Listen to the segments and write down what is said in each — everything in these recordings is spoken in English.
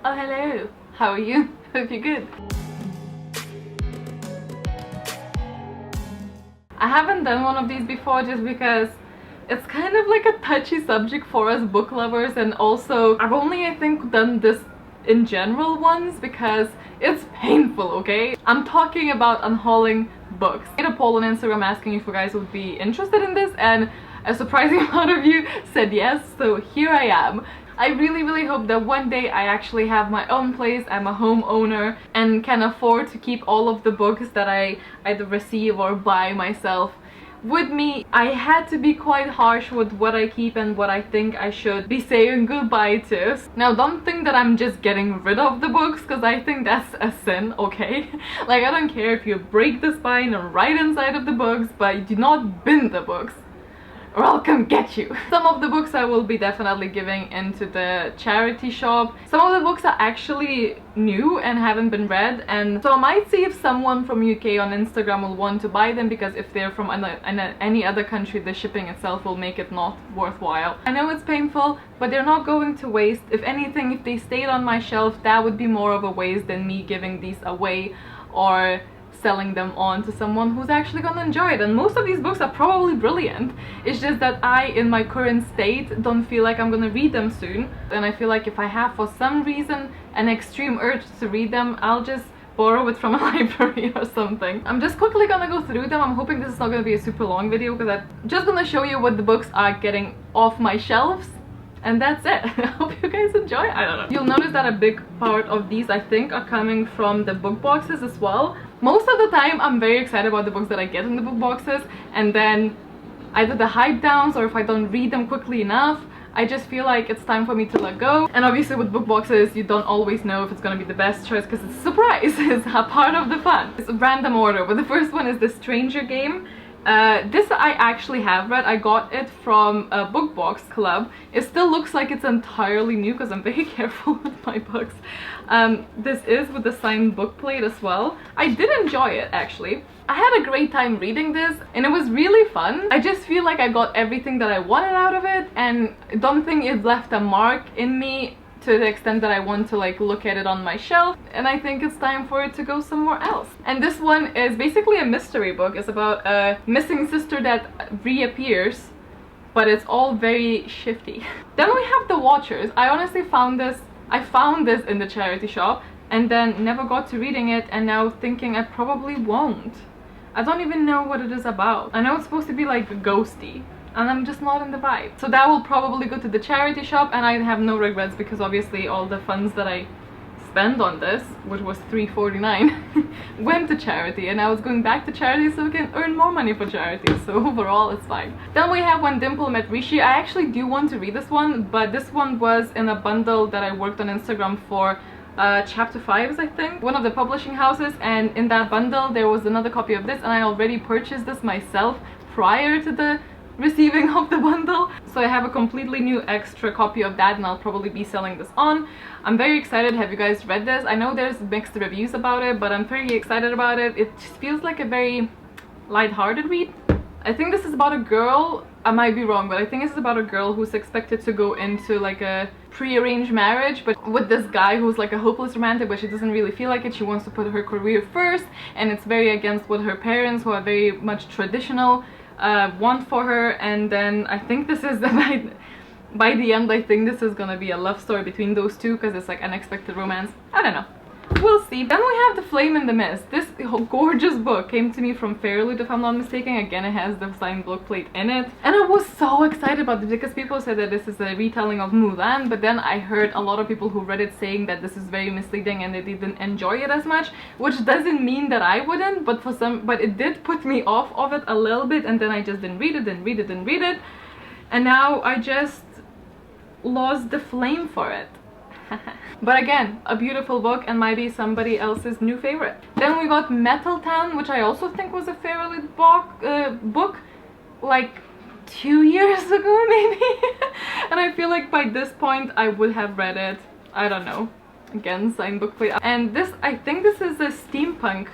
Oh, hello. How are you? Hope you're good. I haven't done one of these before just because it's kind of like a touchy subject for us book lovers, and also I've only, I think, done this in general once because it's painful, okay? I'm talking about unhauling books. I made a poll on Instagram asking if you guys would be interested in this, and a surprising amount of you said yes, so here I am. I really hope that one day I actually have my own place, I'm a homeowner, and can afford to keep all of the books that I either receive or buy myself with me. I had to be quite harsh with what I keep and what I think I should be saying goodbye to. Now, don't think that I'm just getting rid of the books, because I think that's a sin, okay? Like, I don't care if you break the spine and write inside of the books, but do not bin the books, or I'll come get you. Some of the books I will be definitely giving into the charity shop. Some of the books are actually new and haven't been read, and so I might see if someone from UK on Instagram will want to buy them, because if they're from any other country, the shipping itself will make it not worthwhile. I know it's painful, but they're not going to waste. If anything, if they stayed on my shelf, that would be more of a waste than me giving these away or selling them on to someone who's actually gonna enjoy it. And most of these books are probably brilliant. It's just that I, in my current state, don't feel like I'm gonna read them soon. And I feel like if I have, for some reason, an extreme urge to read them, I'll just borrow it from a library or something. I'm just quickly gonna go through them. I'm hoping this is not gonna be a super long video, because I'm just gonna show you what the books are getting off my shelves. And that's it. I hope you guys enjoy. I don't know. You'll notice that a big part of these, I think, are coming from the book boxes as well. Most of the time, I'm very excited about the books that I get in the book boxes, and then either the hype downs, or if I don't read them quickly enough, I just feel like it's time for me to let go. And obviously with book boxes, you don't always know if it's gonna be the best choice, because it's a surprise. It's a part of the fun. It's a random order, but the first one is The Stranger Game. This I actually have read. I got it from a book box club. It still looks like it's entirely new because I'm very careful with my books. This is with the signed book plate as well. I did enjoy it, actually. I had a great time reading this, and it was really fun. I just feel like I got everything that I wanted out of it, and I don't think it left a mark in me to the extent that I want to like look at it on my shelf, and I think it's time for it to go somewhere else. And this one is basically a mystery book. It's about a missing sister that reappears, but it's all very shifty. Then we have The Watchers. I honestly found this in the charity shop and then never got to reading it, and now thinking I probably won't. I don't even know what it is about. I know it's supposed to be like ghosty, and I'm just not in the vibe. So that will probably go to the charity shop, and I have no regrets, because obviously all the funds that I spent on this, which was $3.49, went to charity, and I was going back to charity so we can earn more money for charity, so overall it's fine. Then we have When Dimple Met Rishi. I actually do want to read this one, but this one was in a bundle that I worked on Instagram for, chapter 5s, I think, one of the publishing houses, and in that bundle there was another copy of this, and I already purchased this myself prior to the receiving of the bundle, so I have a completely new extra copy of that, and I'll probably be selling this on. I'm very excited. Have you guys read this? I know there's mixed reviews about it, but I'm pretty excited about it. It just feels like a very light-hearted read. I think this is about a girl, I might be wrong, but I think this is about a girl who's expected to go into like a pre-arranged marriage, but with this guy who's like a hopeless romantic, but she doesn't really feel like it. She wants to put her career first, and it's very against what her parents, who are very much traditional, want for her. And then I think this is by the end, I think this is gonna be a love story between those two, because it's like unexpected romance. I don't know, we'll see. Then we have The Flame in the Mist. This gorgeous book came to me from Fairloot, if I'm not mistaken. Again, it has the signed book plate in it, and I was so excited about this because people said that this is a retelling of Mulan, but then I heard a lot of people who read it saying that this is very misleading and they didn't enjoy it as much, which doesn't mean that I wouldn't, but it did put me off of it a little bit, and then I just didn't read it, and now I just lost the flame for it. But again, a beautiful book, and might be somebody else's new favorite. Then we got Metal Town, which I also think was a fairly book like 2 years ago maybe. And I feel like by this point I would have read it. I don't know. Again, signed book plate. And this, I think this is a steampunk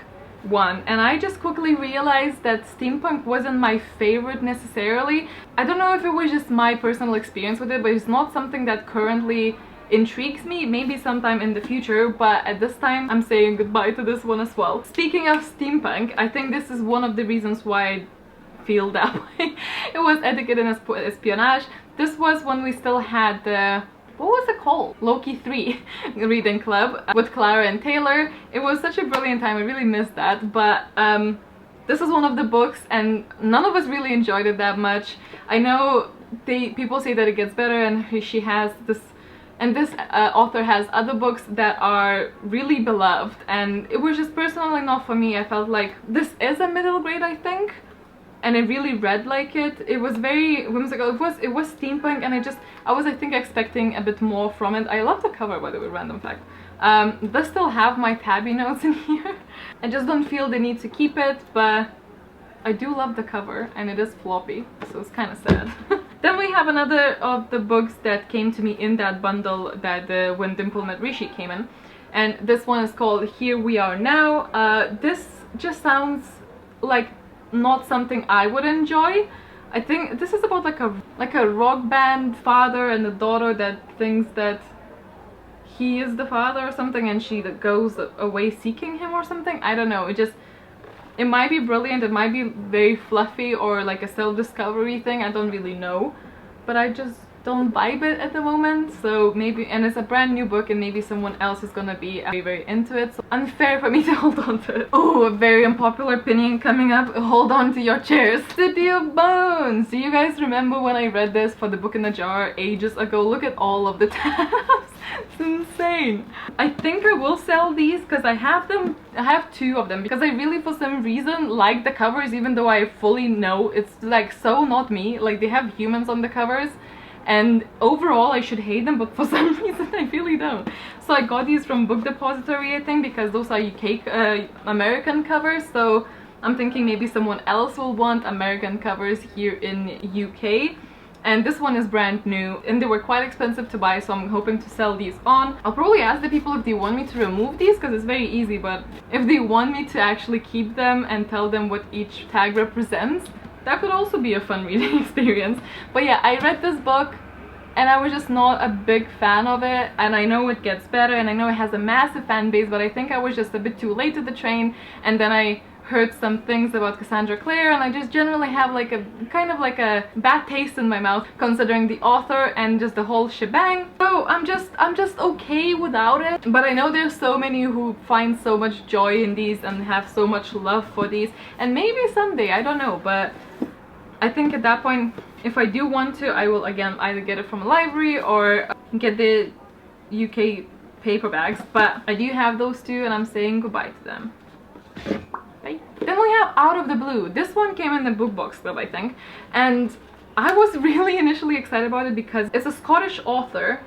one, and I just quickly realized that steampunk wasn't my favorite necessarily. I don't know if it was just my personal experience with it, but it's not something that currently intrigues me, maybe sometime in the future, but at this time I'm saying goodbye to this one as well. Speaking of steampunk, I think this is one of the reasons why I feel that way. It was Etiquette and Espionage. This was when we still had the, what was it called? Loki 3 reading club with Clara and Taylor. It was such a brilliant time, I really missed that, but this is one of the books and none of us really enjoyed it that much. I know people say that it gets better, and she has this, and this author has other books that are really beloved, and it was just personally not for me. I felt like this is a middle grade, I think, and I really read like it. It was very whimsical. It was steampunk, and I was I think expecting a bit more from it. I love the cover, by the way, random fact. Does still have my tabby notes in here. I just don't feel the need to keep it, but I do love the cover, and it is floppy, so it's kind of sad. Then we have another of the books that came to me in that bundle that When Dimple Met Rishi came in, and this one is called Here We Are Now. This just sounds like not something I would enjoy. I think this is about like a rock band father and a daughter that thinks that he is the father or something, and she goes away seeking him or something. I don't know, it might be brilliant, it might be very fluffy or like a self-discovery thing, I don't really know, but I just don't vibe it at the moment. So maybe, and it's a brand new book, and maybe someone else is gonna be very, very into it, so unfair for me to hold on to it. Oh, a very unpopular opinion coming up. Hold on to your chairs. City of Bones. Do you guys remember when I read this for the Book in the Jar ages ago? Look at all of the tabs. It's insane. I think I will sell these because I have them. I have two of them because I really, for some reason, like the covers, even though I fully know it's like so not me. Like, they have humans on the covers, and overall I should hate them, but for some reason I really don't. So I got these from Book Depository, I think, because those are UK American covers. So I'm thinking maybe someone else will want American covers here in UK. And this one is brand new, and they were quite expensive to buy, so I'm hoping to sell these on. I'll probably ask the people if they want me to remove these, because it's very easy, but if they want me to actually keep them and tell them what each tag represents, that could also be a fun reading experience. But yeah, I read this book and I was just not a big fan of it, and I know it gets better, and I know it has a massive fan base, but I think I was just a bit too late to the train, and then I heard some things about Cassandra Clare, and I just generally have like a kind of like a bad taste in my mouth considering the author and just the whole shebang. So I'm just okay without it, but I know there's so many who find so much joy in these and have so much love for these, and maybe someday, I don't know, but I think at that point, if I do want to, I will again either get it from a library or get the UK paperbacks, but I do have those two and I'm saying goodbye to them. Then we have Out of the Blue. This one came in the book box club, I think, and I was really initially excited about it because it's a Scottish author,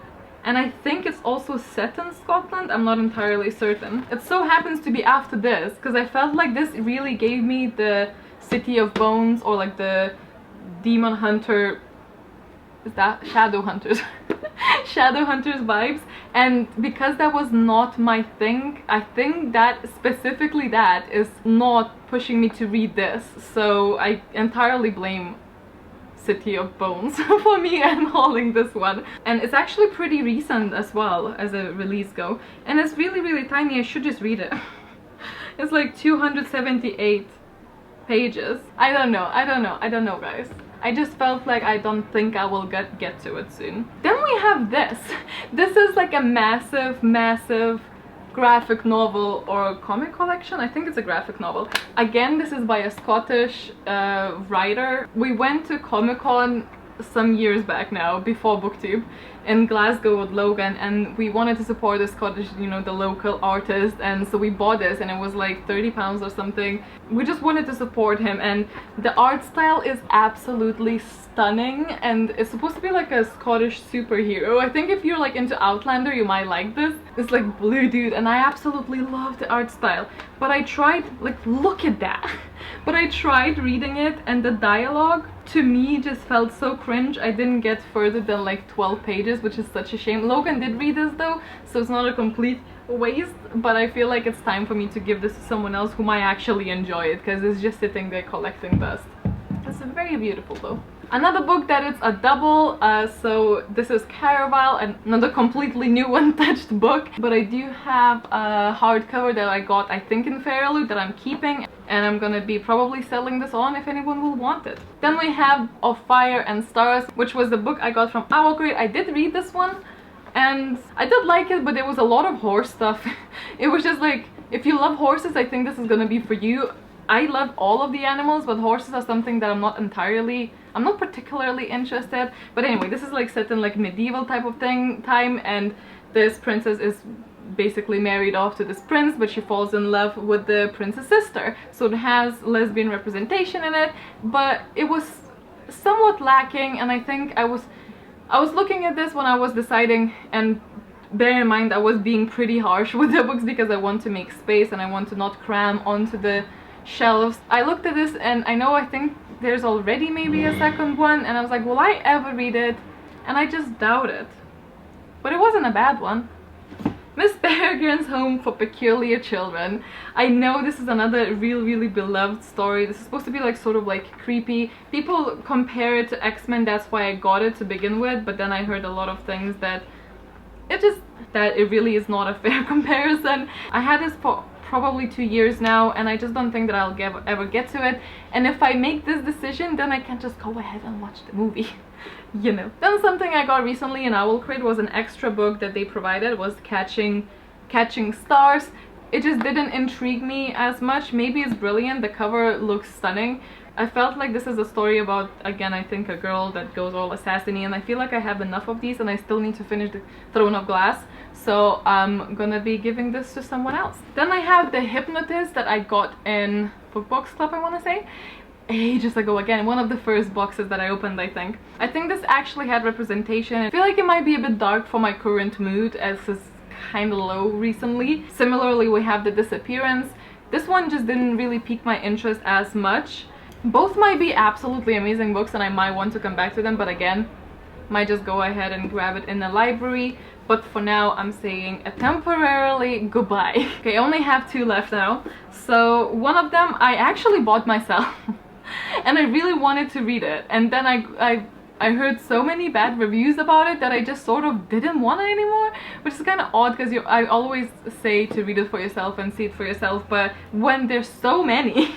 and I think it's also set in Scotland. I'm not entirely certain. It so happens to be after this because I felt like this really gave me the City of Bones, or like the Demon Hunter, is that Shadow Hunters? Shadow Hunters vibes, and because that was not my thing, I think that specifically that is not pushing me to read this, so I entirely blame City of Bones for me unhauling this one. And it's actually pretty recent as well as a release go, and it's really, really tiny. I should just read it. It's like 278 pages. I don't know guys. I just felt like I don't think I will get to it soon. Then we have this. This is like a massive graphic novel or comic collection. I think it's a graphic novel. Again, this is by a Scottish writer. We went to Comic-Con some years back now, before BookTube, in Glasgow with Logan, and we wanted to support the Scottish, you know, the local artist, and so we bought this, and it was like £30 or something. We just wanted to support him, and the art style is absolutely stunning, and it's supposed to be like a Scottish superhero. I think if you're like into Outlander, you might like this. It's like blue dude, and I absolutely love the art style, but I tried, like, look at that. But I tried reading it, and the dialogue to me just felt so cringe. I didn't get further than like 12 pages, which is such a shame. Logan did read this though, so it's not a complete waste, but I feel like it's time for me to give this to someone else who might actually enjoy it, because it's just sitting there collecting dust. It's very beautiful though. Another book that is a double, so this is Caraval, another completely new untouched book, but I do have a hardcover that I got, I think, in Fairly that I'm keeping, and I'm gonna be probably selling this on if anyone will want it. Then we have Of Fire and Stars, which was the book I got from LitJoyCrate. I did read this one, and I did like it, but there was a lot of horse stuff. It was just like, if you love horses, I think this is gonna be for you. I love all of the animals, but horses are something that I'm not particularly interested. But anyway, this is like set in like medieval type of time, and this princess is basically married off to this prince, but she falls in love with the prince's sister. So it has lesbian representation in it, but it was somewhat lacking, and I think I was looking at this when I was deciding, and bear in mind I was being pretty harsh with the books because I want to make space and I want to not cram onto the shelves. I looked at this and I think there's already maybe a second one, and I was like, will I ever read it? And I just doubt it. But it wasn't a bad one. Miss Peregrine's Home for Peculiar Children. I know this is another really beloved story. This is supposed to be like sort of like creepy. People compare it to X-Men, that's why I got it to begin with, but then I heard a lot of things that it really is not a fair comparison. I had this for probably 2 years now, and I just don't think that I'll ever get to it. And if I make this decision, then I can just go ahead and watch the movie. You know. Then something I got recently in LitJoyCrate was an extra book that they provided, was Catching Stars. It just didn't intrigue me as much. Maybe it's brilliant, the cover looks stunning. I felt like this is a story about, again, I think a girl that goes all assassiny, and I feel like I have enough of these and I still need to finish the Throne of Glass, so I'm gonna be giving this to someone else. Then I have The Hypnotist that I got in Book Box Club, I want to say, ages ago. Again, one of the first boxes that I opened, I think. I think this actually had representation. I feel like it might be a bit dark for my current mood, as it's kind of low recently. Similarly, we have The Disappearance. This one just didn't really pique my interest as much. Both might be absolutely amazing books and I might want to come back to them, but again, might just go ahead and grab it in the library. But for now, I'm saying a temporarily goodbye. Okay, I only have 2 left now. So one of them I actually bought myself and I really wanted to read it, and then I heard so many bad reviews about it that I just sort of didn't want it anymore, which is kind of odd because I always say to read it for yourself and see it for yourself, but when there's so many,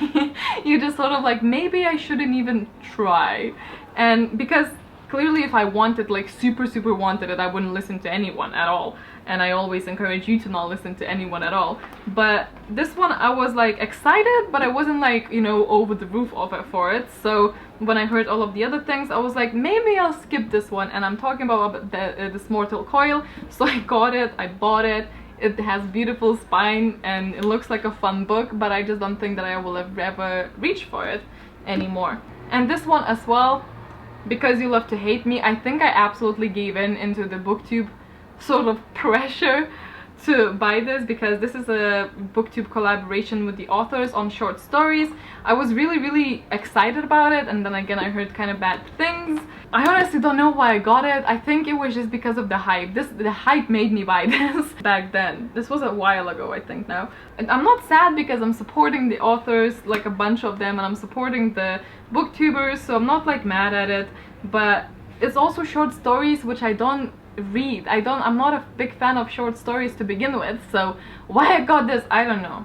you just sort of like, maybe I shouldn't even try. And because clearly if I wanted, like super wanted it, I wouldn't listen to anyone at all, and I always encourage you to not listen to anyone at all. But this one I was like excited, but I wasn't like, you know, over the roof for it. So when I heard all of the other things, I was like, maybe I'll skip this one, and I'm talking about this Mortal Coil. So I got it, I bought it. It has beautiful spine and it looks like a fun book, but I just don't think that I will ever reach for it anymore. And this one as well, Because You Love to Hate Me, I think I absolutely gave into the booktube sort of pressure to buy this, because this is a booktube collaboration with the authors on short stories. I was really excited about it, and then again I heard kind of bad things. I honestly don't know why I got it. I think it was just because of the hype. The hype made me buy this back then. This was a while ago, I think now. And I'm not sad because I'm supporting the authors, like a bunch of them, and I'm supporting the booktubers, so I'm not like mad at it. But it's also short stories, which I don't read. I'm not a big fan of short stories to begin with, so why I got this, I don't know.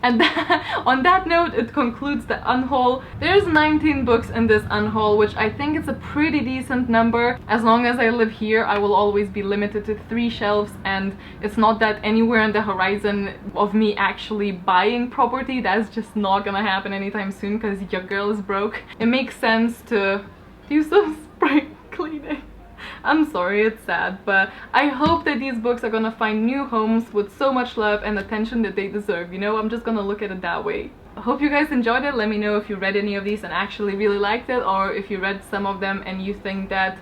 And on that note, it concludes the unhaul. There's 19 books in this unhaul, which I think is a pretty decent number. As long as I live here, I will always be limited to 3 shelves, and it's not that anywhere on the horizon of me actually buying property. That's just not gonna happen anytime soon because your girl is broke. It makes sense to do some spring cleaning. I'm sorry, it's sad, but I hope that these books are gonna find new homes with so much love and attention that they deserve, you know? I'm just gonna look at it that way. I hope you guys enjoyed it. Let me know if you read any of these and actually really liked it, or if you read some of them and you think that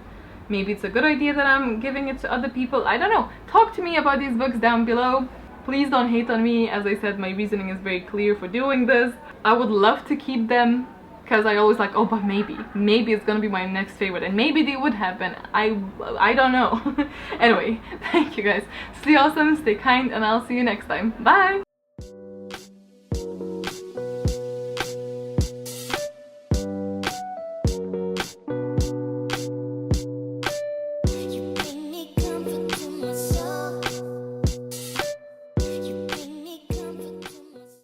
maybe it's a good idea that I'm giving it to other people. I don't know. Talk to me about these books down below. Please don't hate on me. As I said, my reasoning is very clear for doing this. I would love to keep them, because I always like, oh, but maybe it's gonna be my next favorite, and maybe they would have been. I don't know. Anyway, thank you guys. Stay awesome, stay kind, and I'll see you next time. Bye!